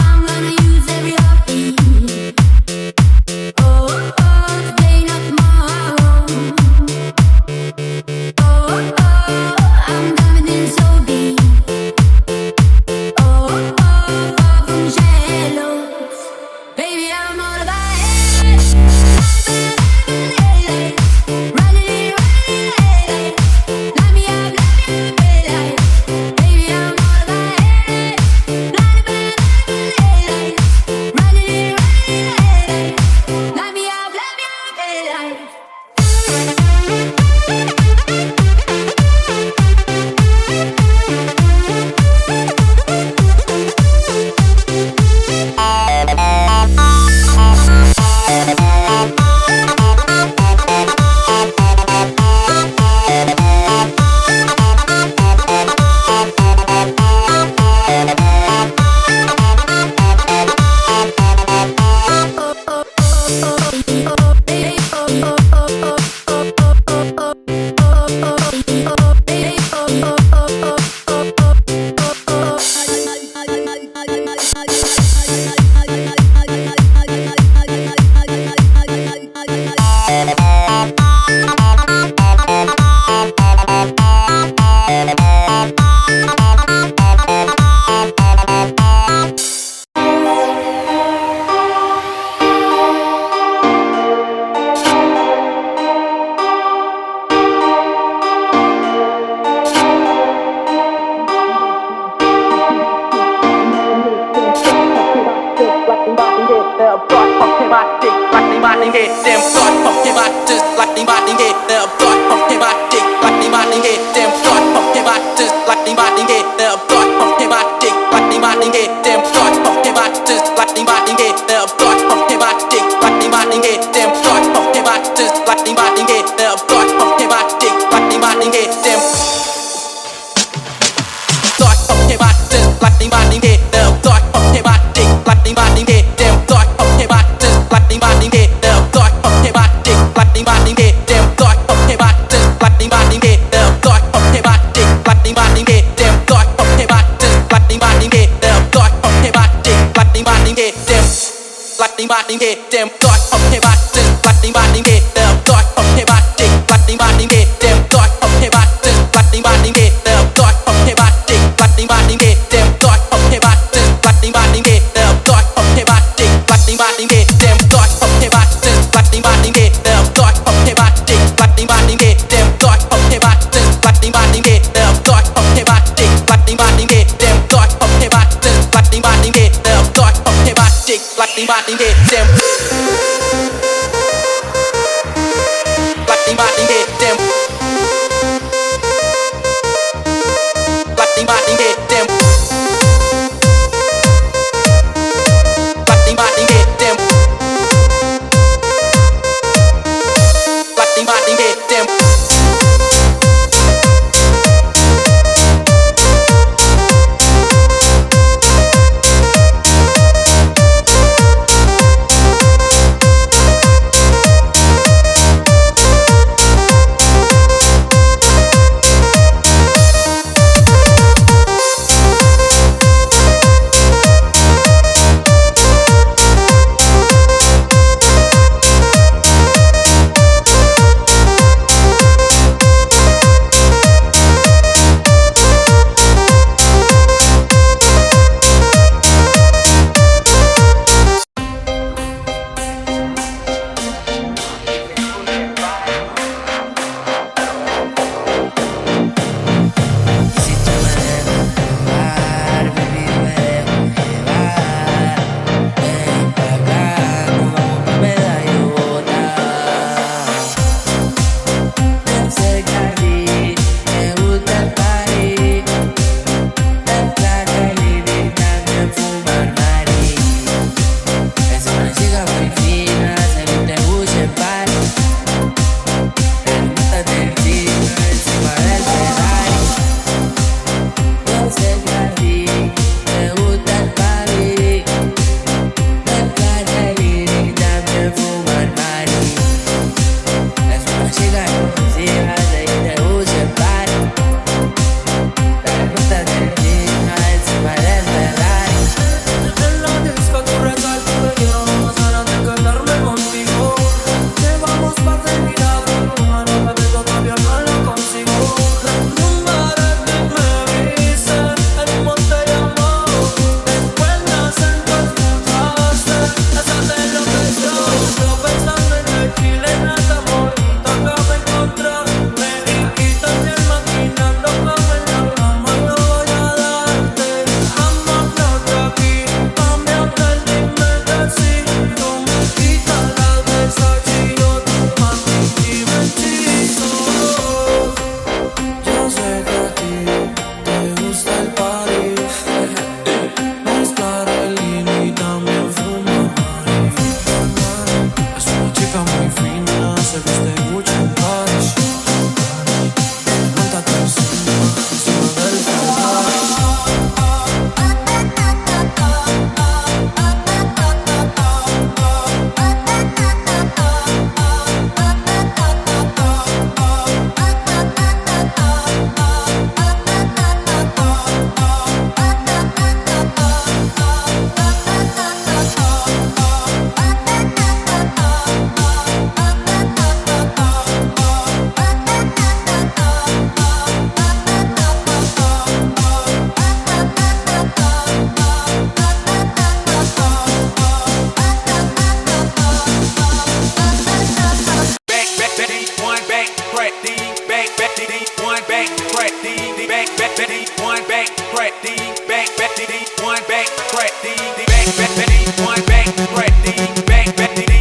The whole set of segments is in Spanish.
I'm gonna use every my dick like they minding it. Them thoughts fucking my just like they minding it. Them thoughts fucking my dick like they minding it. Them thoughts fucking my just like they minding it. Them thoughts fucking my dick like they minding it. Them thoughts fucking my just like they minding it. Them thoughts fucking my dick like they minding it. Them thoughts fucking my just like they minding it. Them thoughts fucking my dick like they minding it. Them thoughts fucking my just like they minding it. Them thoughts fucking my dick like they minding it. Them thoughts fucking my just like they minding it. Them thoughts fucking my dick like they minding it. Them thoughts fucking my just like they minding it. Them thoughts fucking my dick like they minding it. Them thoughts fucking my just like they minding it. Them thoughts fucking my dick like they minding it. Them like they minding it. Them thoughts fucking my just like they minding it. Them thoughts fucking my dick like they minding it. Them thoughts fucking my just like they minding it. Them thoughts fucking my dick like they minding it. Them thoughts fucking my just like they minding it. Them thoughts fucking my dick like they minding it. Them thoughts fucking my just like they minding it. Them thoughts fucking my dick like they minding it. Them thoughts fucking my just like they minding it. Them thoughts fucking my dick like they minding it. Them thoughts fucking my just like they minding it. Them thoughts fucking my dick like they minding it. Them like they minding it. Them like they minding it. Them like they minding it. Them like they minding it. Them one back, crack the back, one back, crack the back,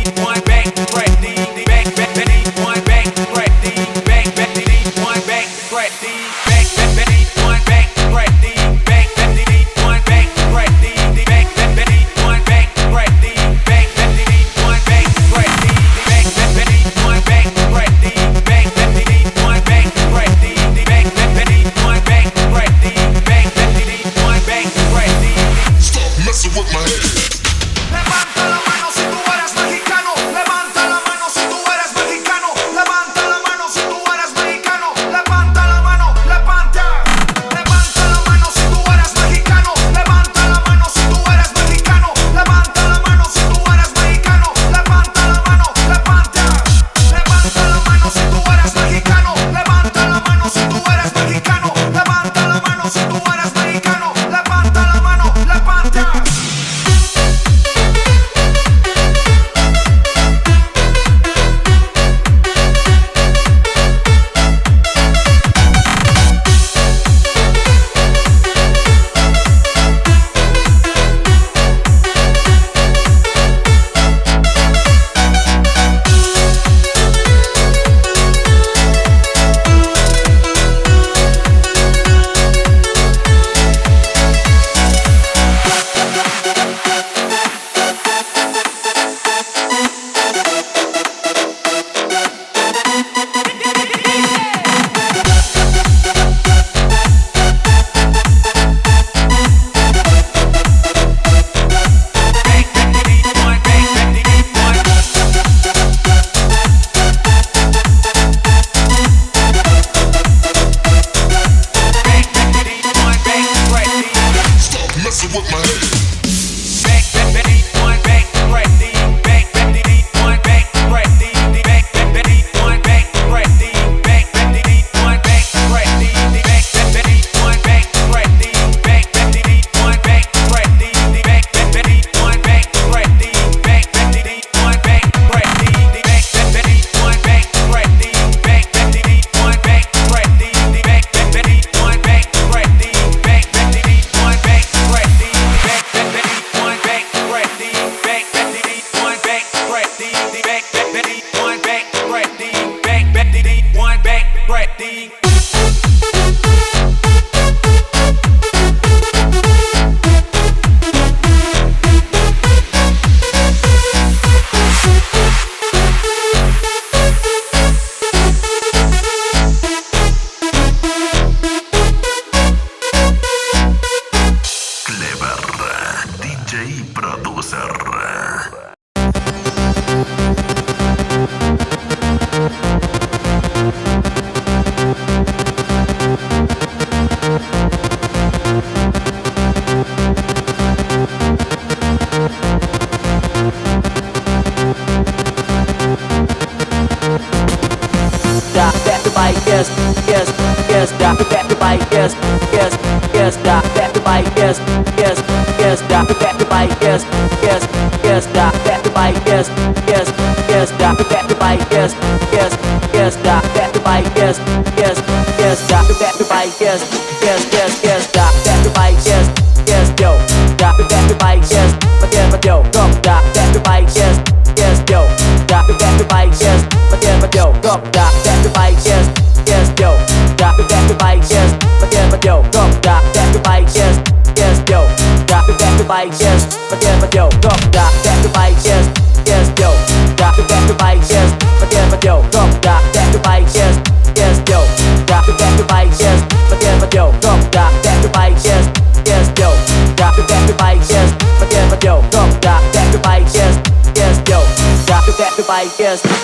Yes,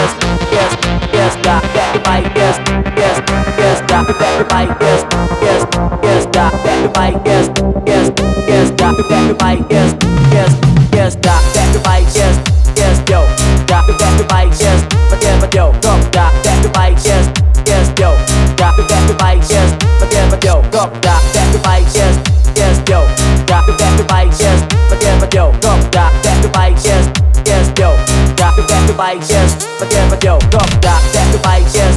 da, vai, yes, da, vai, yes, da, vai, yes, da, vai, yes, da, vai, yes, yo, da, vai, yes, but yo, go, da, vai, yes, yo, da, vai, yes, but yo, go, da, vai, yes, yo, da, vai, yes, but yo, go, da, vai, yes, yo, da, vai, yes, but yo, go, da, vai, yes, yo, da, vai, yes, but yo, go, da, vai, yes,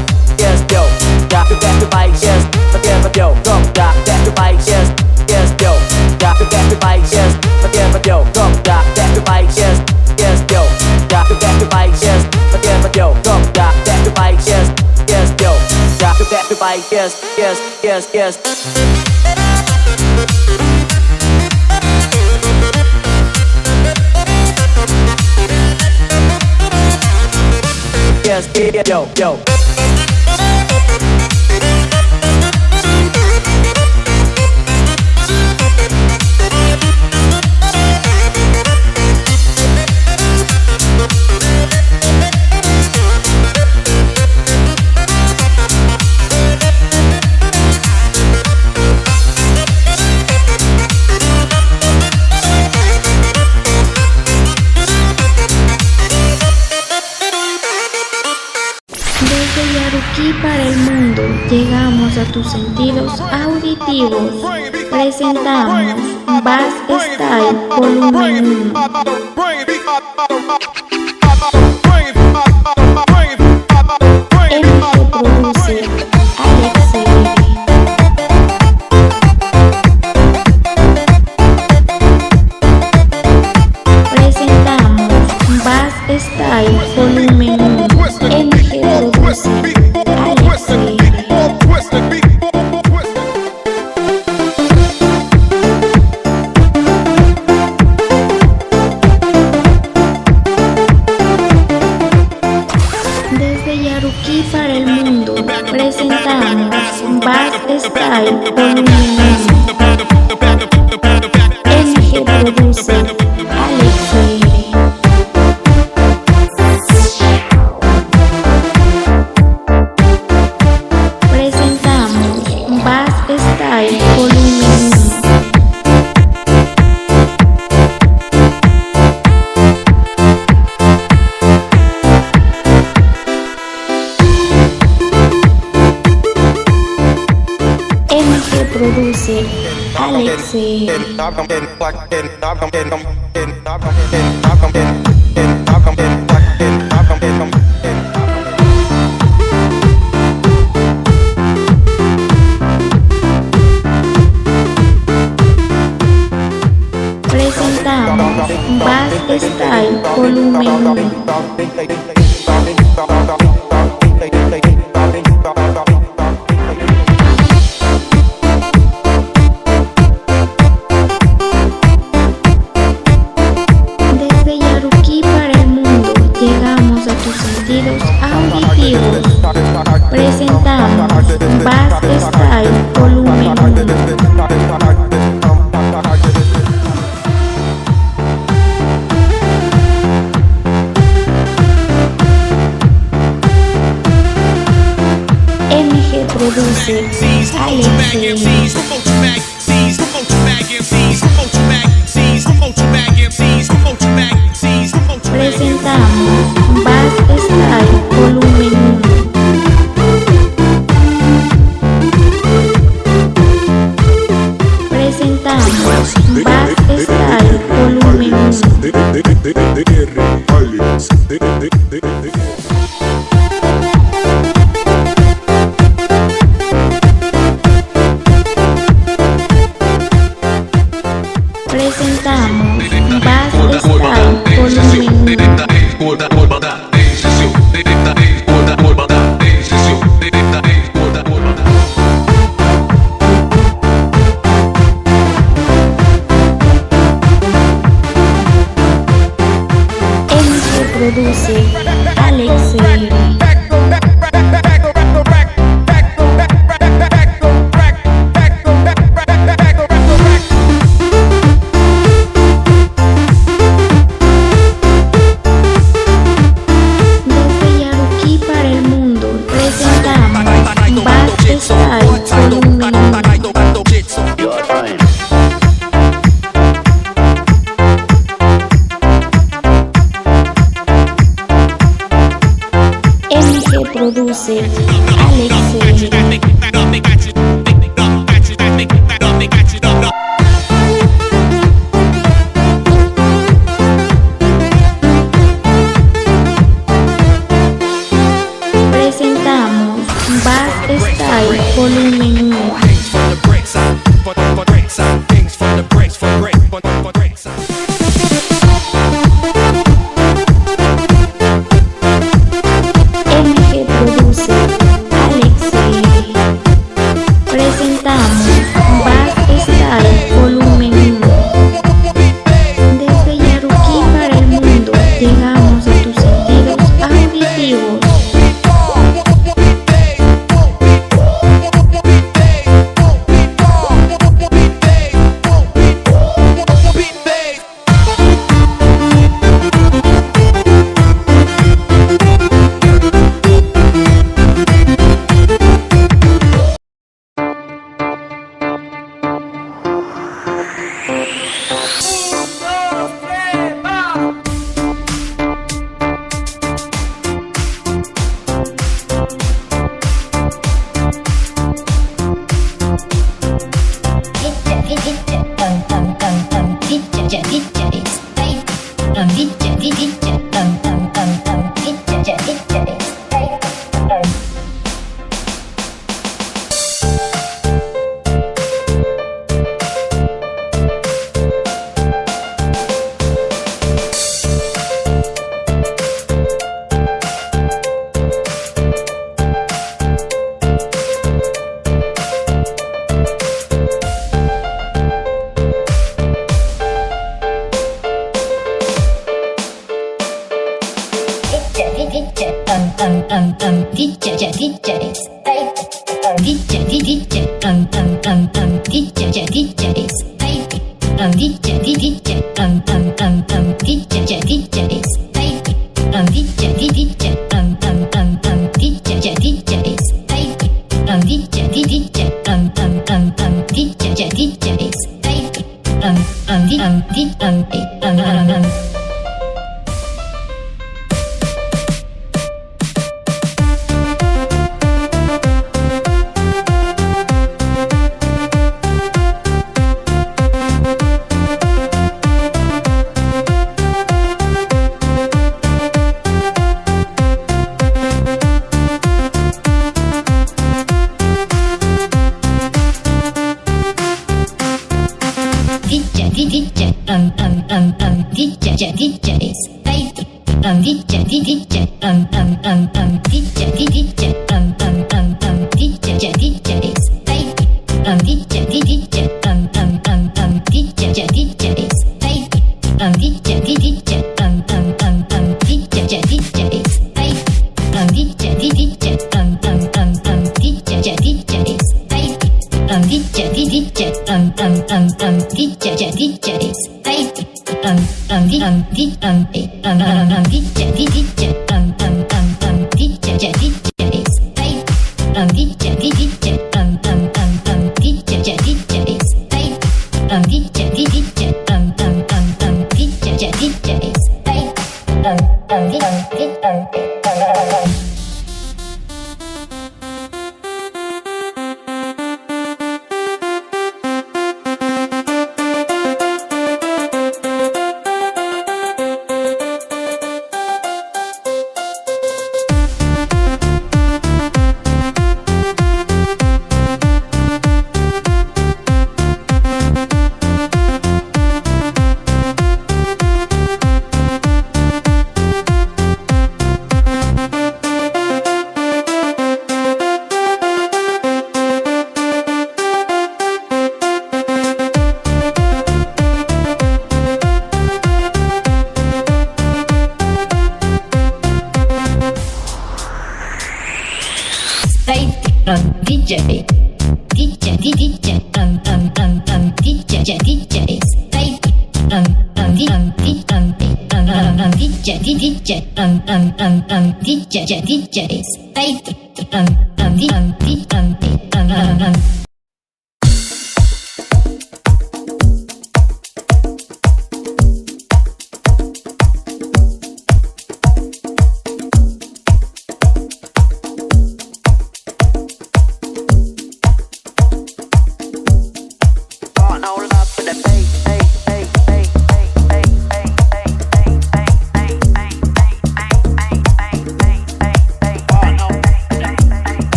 yo, da, vai, yes, but yo, go, da, vai, yes, yo, da, vai, yes, but yo, go, da, vai, yes, yo, da, vai, yes, yo. Desde Yaruquí para el mundo, llegamos a tus sentidos auditivos. Presentamos Bass Style Volumen 1. MG Producer, Alex Serie. Presentamos Bass Style Volumen 1. MG Producer, Alex Serie. Desde Yaruquí para el mundo, presentamos Bass Style Volumen 1. MG Producer, Alex Serie. Presentamos Bass Style Volumen 1. MG Producer, Alex Serie. Presentamos Bass Style Volumen 1. Desde Yaruquí para el mundo, llegamos a tus sentidos auditivos. Presentamos Bass Style Volumen 1. MG Producer, Alex Serie. Presentamos Bass Style Volumen 1. Presentamos Bass Style Volumen 1. Presentamos Bass Style Volumen 1. MG Producer, Alex Serie. Desde MG Producer, Alexei. Presentamos Bass Style Volumen 1. MG Producer, Alexei. Presentamos Bass Style Volumen 1. Desde Yaruquí para el mundo, llegamos a tus sentidos auditivos.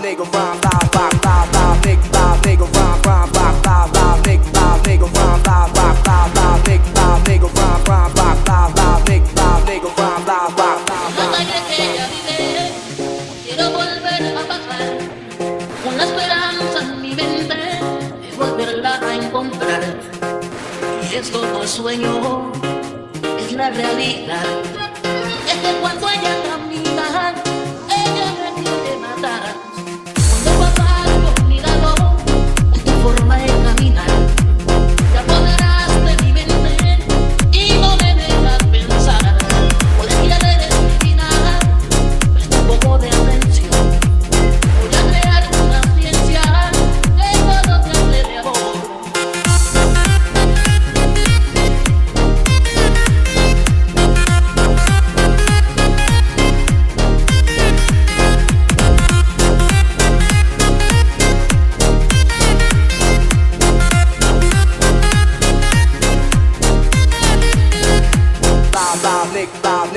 nigga rhyme live rock live live nigga rhyme rhyme rock live live nigga rhyme live rock live live nigga rhyme rock live live nigga rhyme live rock live. La calle que ella vive, quiero volver a pasar. Una esperanza en mi mente de volverla a encontrar. Y esto no es sueño, es la realidad. Es que cuando ella camina, ella me quiere matar. Cuando pasas por mi lado, en tu forma de caminar, te apoderas de mi mente y no me dejas pensar. Puedes que ya eres divina, presta un poco de atención. Voy a crear una ciencia que todo te hable de amor.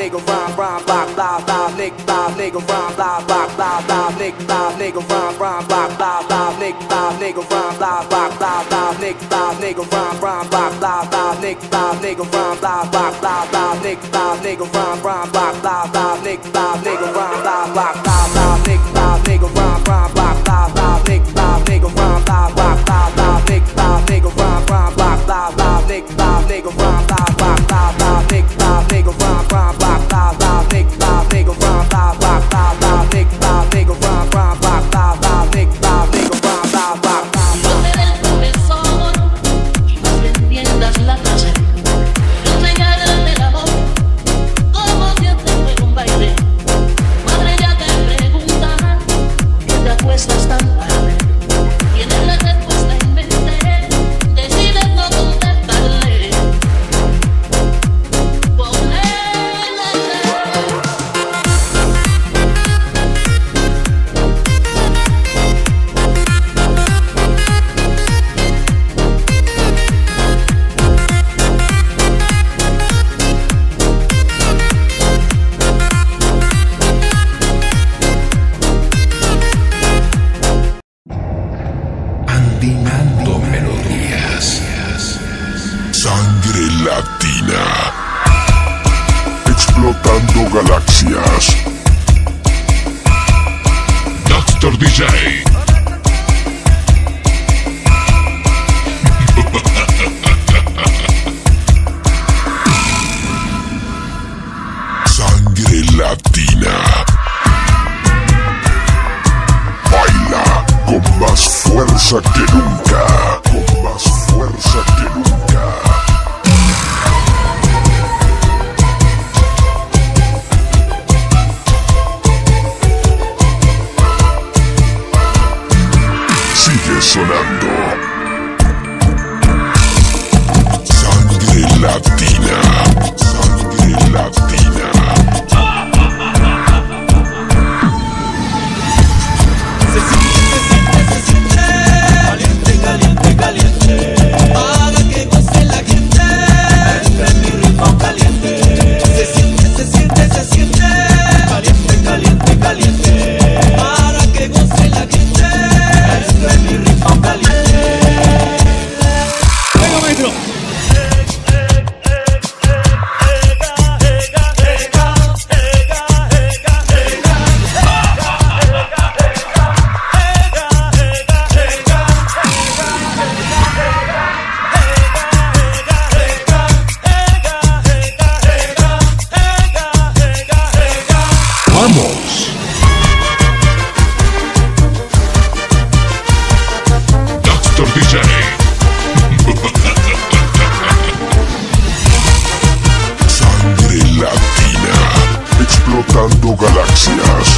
Nigga rhyme rock live nigga rhyme live rock live nigga rhyme rock live nigga rhyme rock live nigga rhyme rock live nigga rhyme rock live nigga rhyme rock live nigga rhyme rock live nigga rhyme rock live nigga rhyme rock live nigga rhyme rock live nigga rhyme Andinando melodías. Sangre latina. Explotando galaxias. Dr. DJ. Sangre latina. Baila con más fuerza que nunca. Con más fuerza que nunca. Sigue sonando. Sangre latina. Sangre latina. Caliente, caliente, para que goce la gente. Este es mi ritmo caliente. Se siente, se siente. Caliente, caliente, caliente, para que goce la gente. Este es mi ritmo caliente. Venga, maestro. ¡Vamos! Dr. DJ. Sangre latina. Explotando galaxias.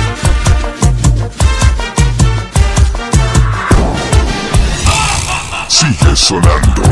Sigue sonando.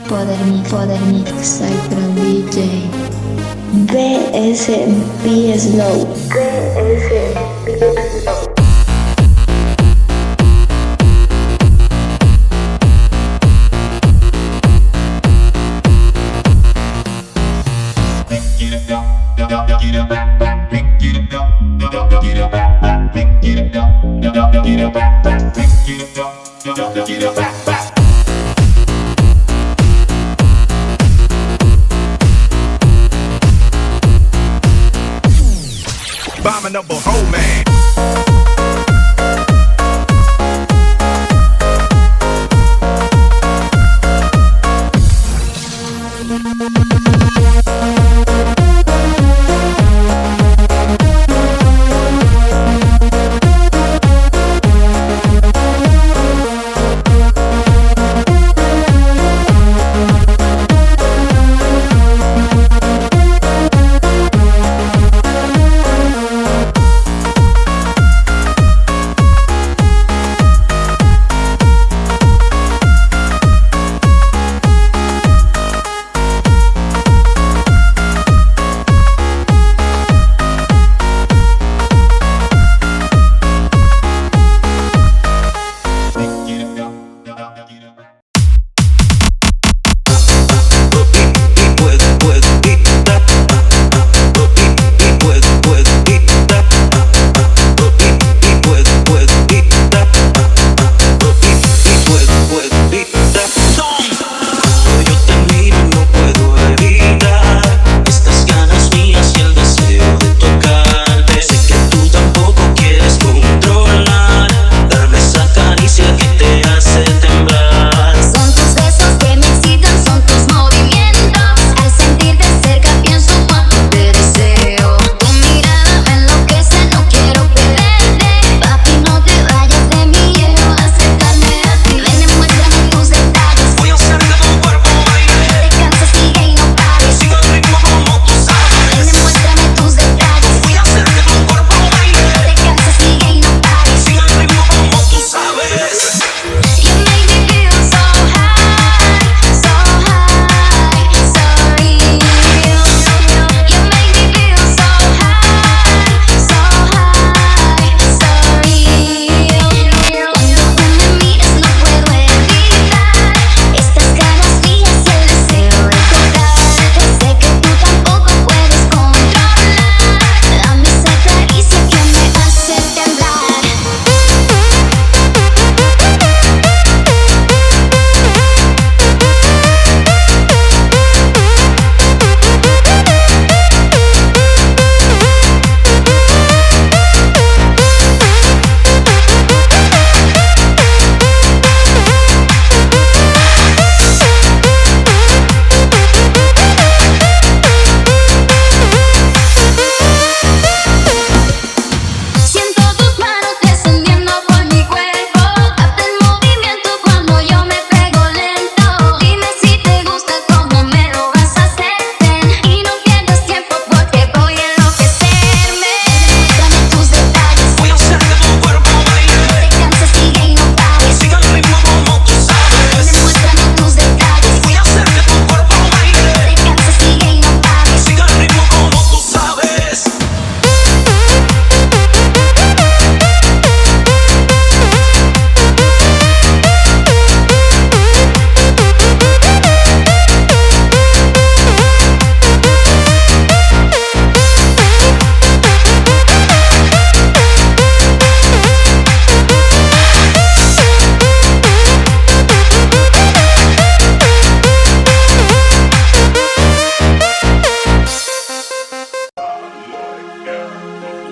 Poder Mix Cypher DJ. BSB Slow. Abominable hoe man.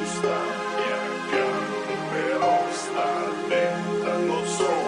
Stop, yeah, yeah, pero sta diventando solo